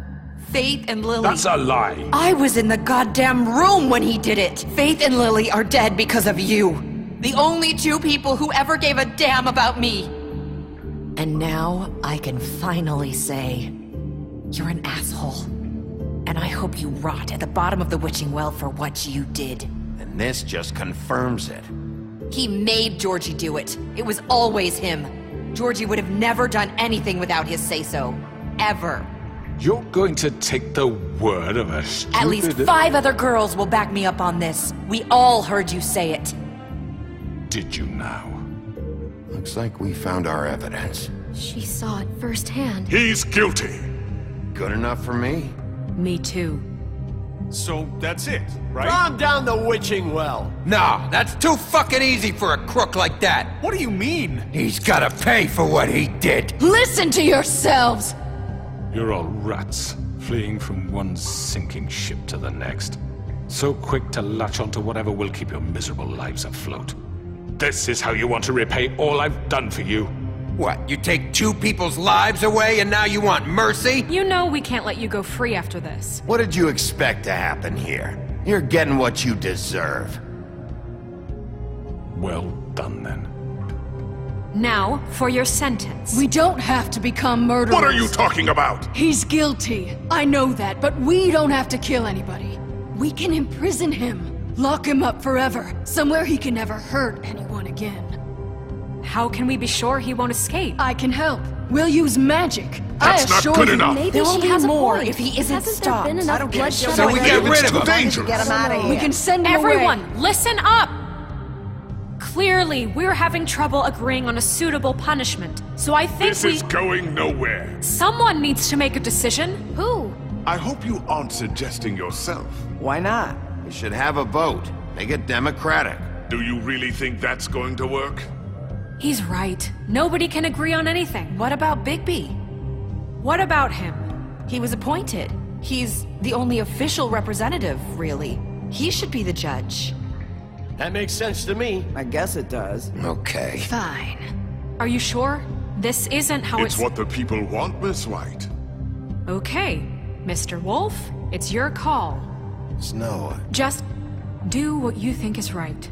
Faith and Lily. That's a lie. I was in the goddamn room when he did it. Faith and Lily are dead because of you. The only two people who ever gave a damn about me. And now I can finally say, you're an asshole. And I hope you rot at the bottom of the witching well for what you did. And this just confirms it. He made Georgie do it. It was always him. Georgie would have never done anything without his say-so. Ever. You're going to take the word of a stupid... At least 5 other girls will back me up on this. We all heard you say it. Did you now? Looks like we found our evidence. She saw it firsthand. He's guilty. Good enough for me? Me too. So that's it, right? Calm down the witching well. No, that's too fucking easy for a crook like that. What do you mean? He's gotta pay for what he did. Listen to yourselves! You're all rats, fleeing from one sinking ship to the next. So quick to latch onto whatever will keep your miserable lives afloat. This is how you want to repay all I've done for you? What, you take 2 people's lives away and now you want mercy? You know we can't let you go free after this. What did you expect to happen here? You're getting what you deserve. Well done, then. Now, for your sentence. We don't have to become murderers. What are you talking about? He's guilty. I know that, but we don't have to kill anybody. We can imprison him. Lock him up forever. Somewhere he can never hurt anyone again. How can we be sure he won't escape? I can help. We'll use magic. That's not good enough. Maybe There will she be has a more point. if he isn't Hasn't stopped. there been enough bloodshed? So we get rid of him. Dangerous. Get him out of here. We can send him Everyone, away. listen up! Clearly, we're having trouble agreeing on a suitable punishment. So I think This is going nowhere. Someone needs to make a decision. Who? I hope you aren't suggesting yourself. Why not? You should have a vote. Make it democratic. Do you really think that's going to work? He's right. Nobody can agree on anything. What about Bigby? What about him? He was appointed. He's the only official representative, really. He should be the judge. That makes sense to me. I guess it does. Okay. Fine. Are you sure? This isn't how It's what the people want, Miss White. Okay, Mr. Wolf, it's your call. Snow. Just do what you think is right.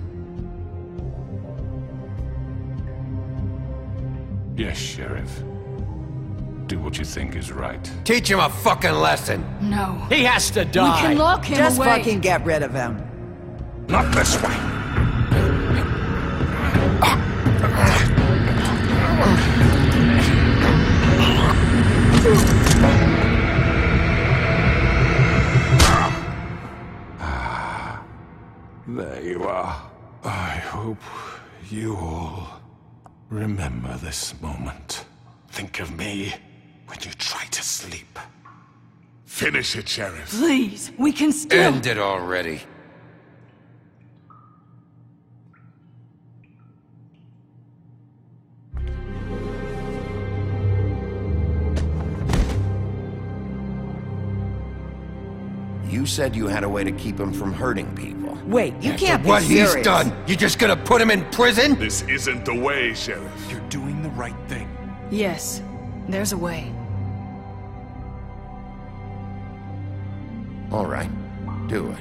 Yes, Sheriff. Do what you think is right. Teach him a fucking lesson. No. He has to die. We can lock him Just away. fucking get rid of him. Not this way. There you are. I hope you all remember this moment. Think of me when you try to sleep. Finish it, Sheriff. Please, we can still... End it already. You said you had a way to keep him from hurting people. Wait, you can't be What serious. he's done, you just gonna put him in prison? This isn't the way, Sheriff. You're doing the right thing. Yes, there's a way. All right, do it.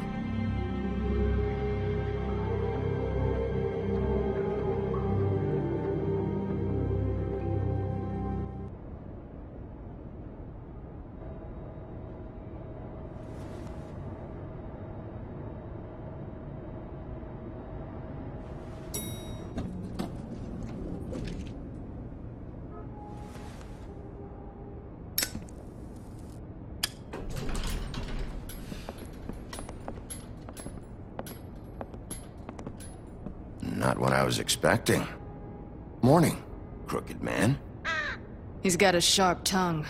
Not what I was expecting. Morning, crooked man. He's got a sharp tongue.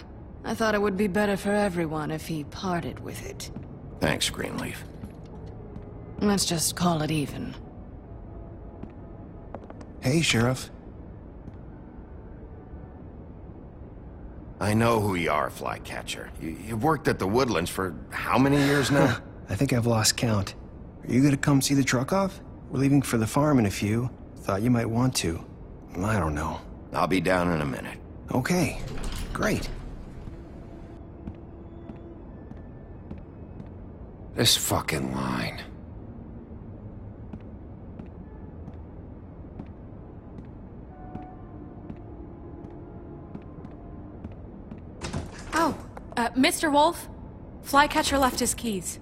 I thought it would be better for everyone if he parted with it. Thanks, Greenleaf. Let's just call it even. Hey, Sheriff. I know who you are, Flycatcher. You've worked at the Woodlands for how many years now? I think I've lost count. Are you gonna come see the truck off? We're leaving for the farm in a few. Thought you might want to. I don't know. I'll be down in a minute. Okay, great. This fucking line. Oh, Mr. Wolf? Flycatcher left his keys.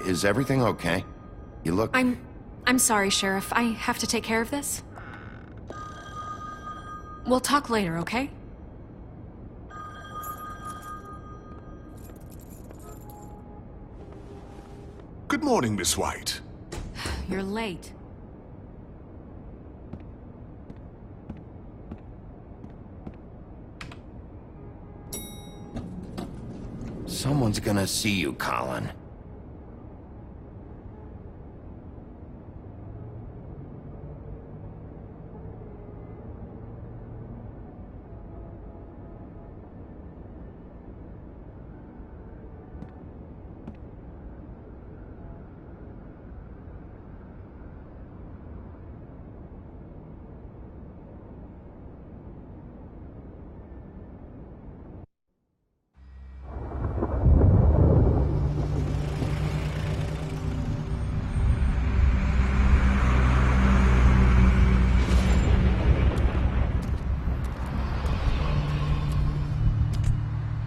Is everything okay? You look... I'm sorry, Sheriff. I have to take care of this. We'll talk later, okay? Good morning, Miss White. You're late. Someone's gonna see you, Colin.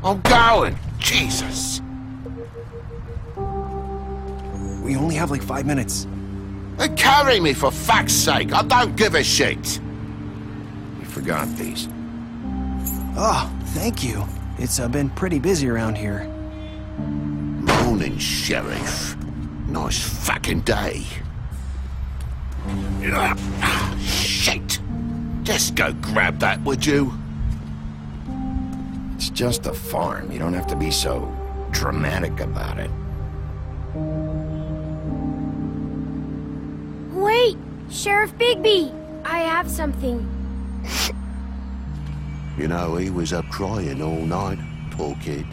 I'm going! Jesus! We only have like 5 minutes. Hey, carry me for fuck's sake! I don't give a shit! You forgot these. Oh, thank you. It's been pretty busy around here. morning, Sheriff. Nice fucking day. Shit! Just go grab that, would you? It's just a farm. You don't have to be so dramatic about it. Wait! Sheriff Bigby! I have something. You know, he was up crying all night, poor kid.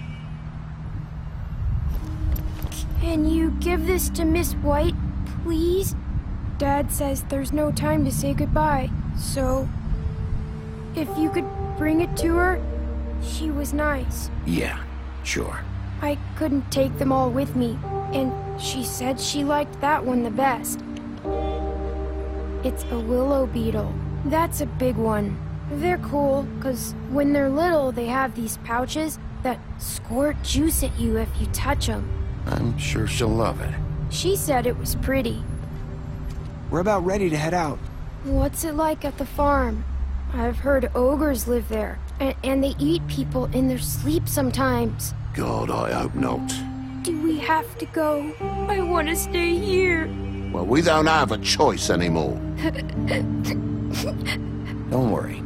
Can you give this to Miss White, please? Dad says there's no time to say goodbye, so... if you could bring it to her, she was nice. Yeah, sure. I couldn't take them all with me, and she said she liked that one the best. It's a willow beetle. That's a big one. They're cool, 'cause when they're little, they have these pouches that squirt juice at you if you touch them. I'm sure she'll love it. She said it was pretty. We're about ready to head out. What's it like at the farm? I've heard ogres live there, and they eat people in their sleep sometimes. God, I hope not. Do we have to go? I want to stay here. Well, we don't have a choice anymore. Don't worry.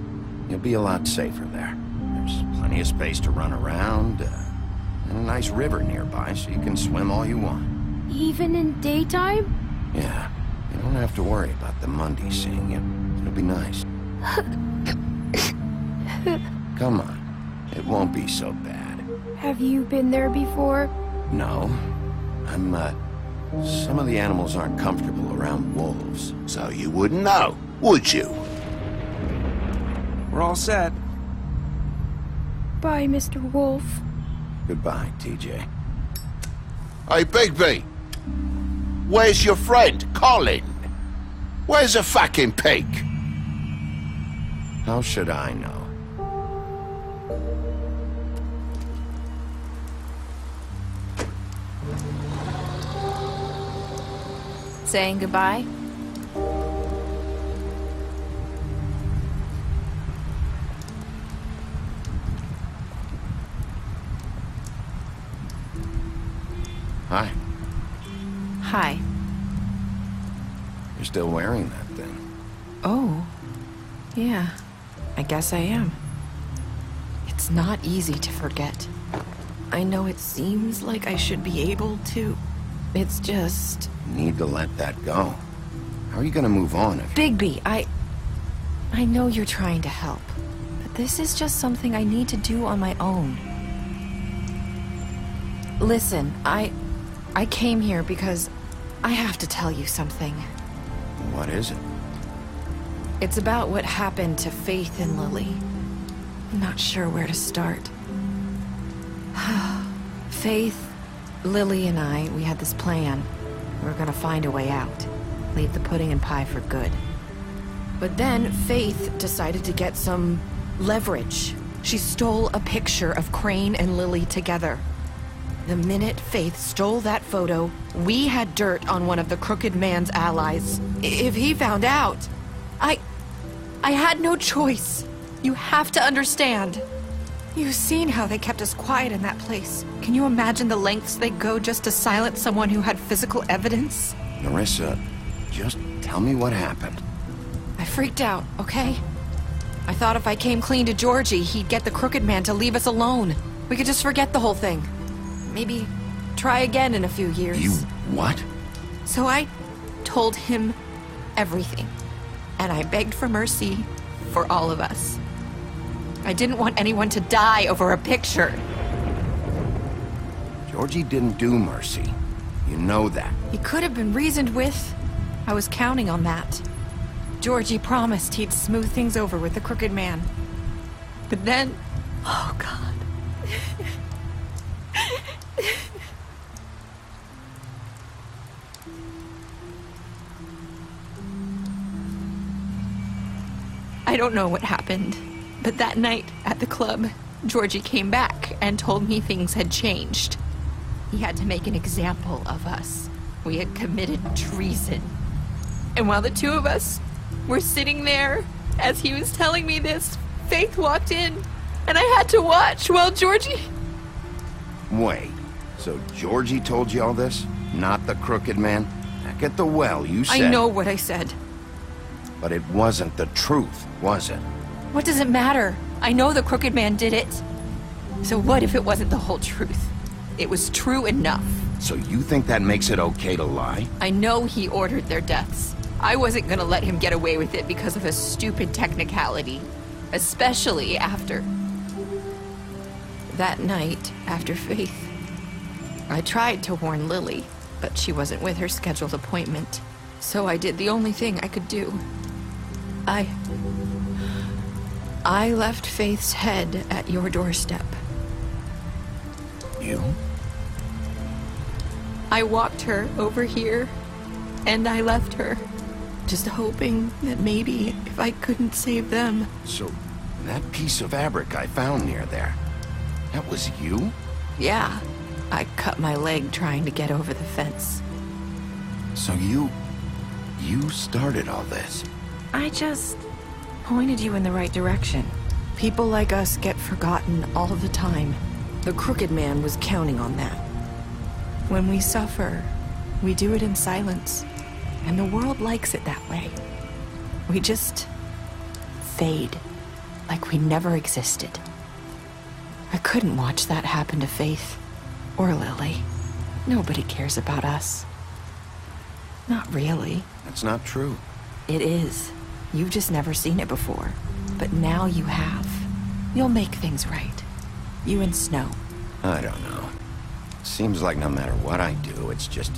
You'll be a lot safer there. There's plenty of space to run around, and a nice river nearby, so you can swim all you want. Even in daytime? Yeah. You don't have to worry about the Mundies seeing you. It'll be nice. Come on. It won't be so bad. Have you been there before? No. Some of the animals aren't comfortable around wolves. So you wouldn't know, would you? We're all set. Bye, Mr. Wolf. Goodbye, TJ. Hey, Bigby! Where's your friend, Colin? Where's the fucking pig? How should I know? Saying goodbye? Hi. Hi. You're still wearing that thing. Oh. Yeah. I guess I am. It's not easy to forget. I know it seems like I should be able to. It's just... Need to let that go. How are you gonna move on if... Bigby, I know you're trying to help. But this is just something I need to do on my own. Listen, I came here because I have to tell you something. What is it? It's about what happened to Faith and Lily. I'm not sure where to start. Faith, Lily, and I, we had this plan. We were gonna find a way out. Leave the pudding and pie for good. But then Faith decided to get some leverage. She stole a picture of Crane and Lily together. The minute Faith stole that photo, we had dirt on one of the Crooked Man's allies. If he found out, I had no choice. You have to understand. You've seen how they kept us quiet in that place. Can you imagine the lengths they go just to silence someone who had physical evidence? Narissa, just tell me what happened. I freaked out, okay? I thought if I came clean to Georgie, he'd get the Crooked Man to leave us alone. We could just forget the whole thing. Maybe try again in a few years. You what? So I told him everything. And I begged for mercy for all of us. I didn't want anyone to die over a picture. Georgie didn't do mercy. You know that. He could have been reasoned with. I was counting on that. Georgie promised he'd smooth things over with the Crooked Man. But then... Oh, God. I don't know what happened, but that night at the club, Georgie came back and told me things had changed. He had to make an example of us. We had committed treason. And while the two of us were sitting there, as he was telling me this, Faith walked in, and I had to watch while Georgie... Wait. So Georgie told you all this? Not the crooked man? Back at the well, you said... I know what I said. But it wasn't the truth, was it? What does it matter? I know the crooked man did it. So what if it wasn't the whole truth? It was true enough. So you think that makes it okay to lie? I know he ordered their deaths. I wasn't gonna let him get away with it because of a stupid technicality. Especially after... that night, after Faith. I tried to warn Lily, but she wasn't with her scheduled appointment. So I did the only thing I could do. I left Faith's head at your doorstep. You? I walked her over here, and I left her, just hoping that maybe if I couldn't save them. So, that piece of fabric I found near there, that was you? Yeah, I cut my leg trying to get over the fence. So you started all this? I just pointed you in the right direction. People like us get forgotten all the time. The crooked man was counting on that. When we suffer, we do it in silence, and the world likes it that way. We just fade, like we never existed. I couldn't watch that happen to Faith, or Lily. Nobody cares about us. Not really. That's not true. It is. You've just never seen it before. But now you have. You'll make things right. You and Snow. I don't know. Seems like no matter what I do, it's just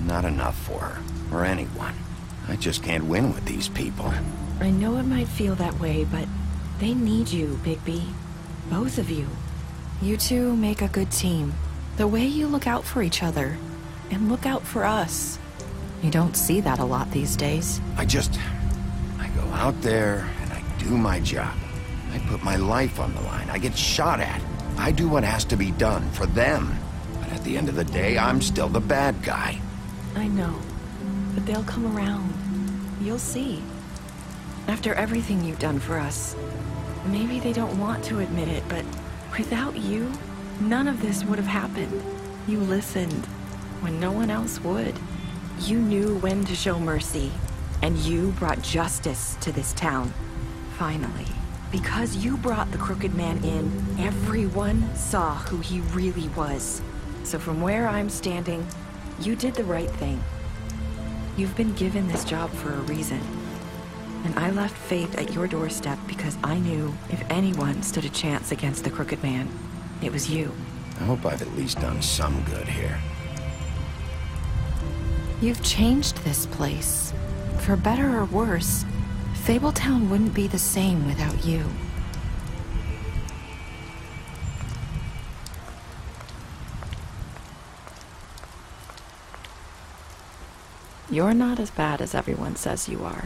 not enough for her, or anyone. I just can't win with these people. I know it might feel that way, but they need you, Bigby. Both of you. You two make a good team. The way you look out for each other, and look out for us. You don't see that a lot these days. I go out there, and I do my job. I put my life on the line. I get shot at. I do what has to be done for them. But at the end of the day, I'm still the bad guy. I know, but they'll come around. You'll see. After everything you've done for us, maybe they don't want to admit it, but without you, none of this would have happened. You listened when no one else would. You knew when to show mercy, and you brought justice to this town. Finally. Because you brought the crooked man in, everyone saw who he really was. So from where I'm standing, you did the right thing. You've been given this job for a reason. And I left Faith at your doorstep because I knew if anyone stood a chance against the crooked man, it was you. I hope I've at least done some good here. You've changed this place. For better or worse, Fabletown wouldn't be the same without you. You're not as bad as everyone says you are.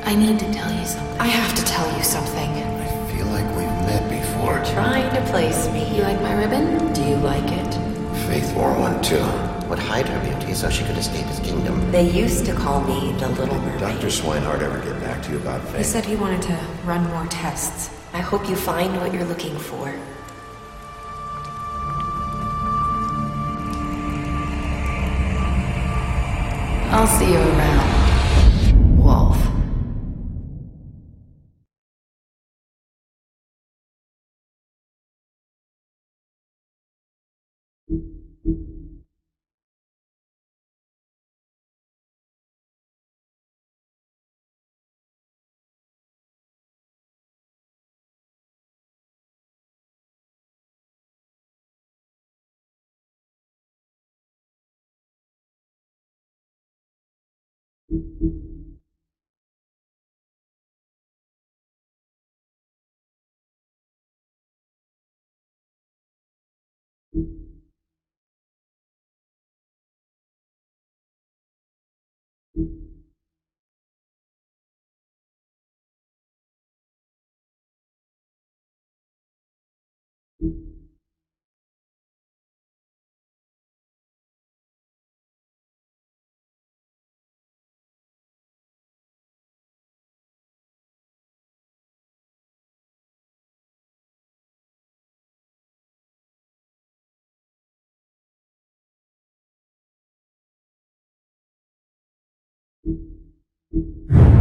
I need to tell you something. I have to tell you something. I feel like we've met before. You're trying to place me. You like my ribbon? Do you like it? Faith wore one too. Would hide her beauty so she could escape his kingdom. They used to call me the Little Mermaid. Dr. Swinehart ever get back to you about Faith? He said he wanted to run more tests. I hope you find what you're looking for. I'll see you around, Wolf. you.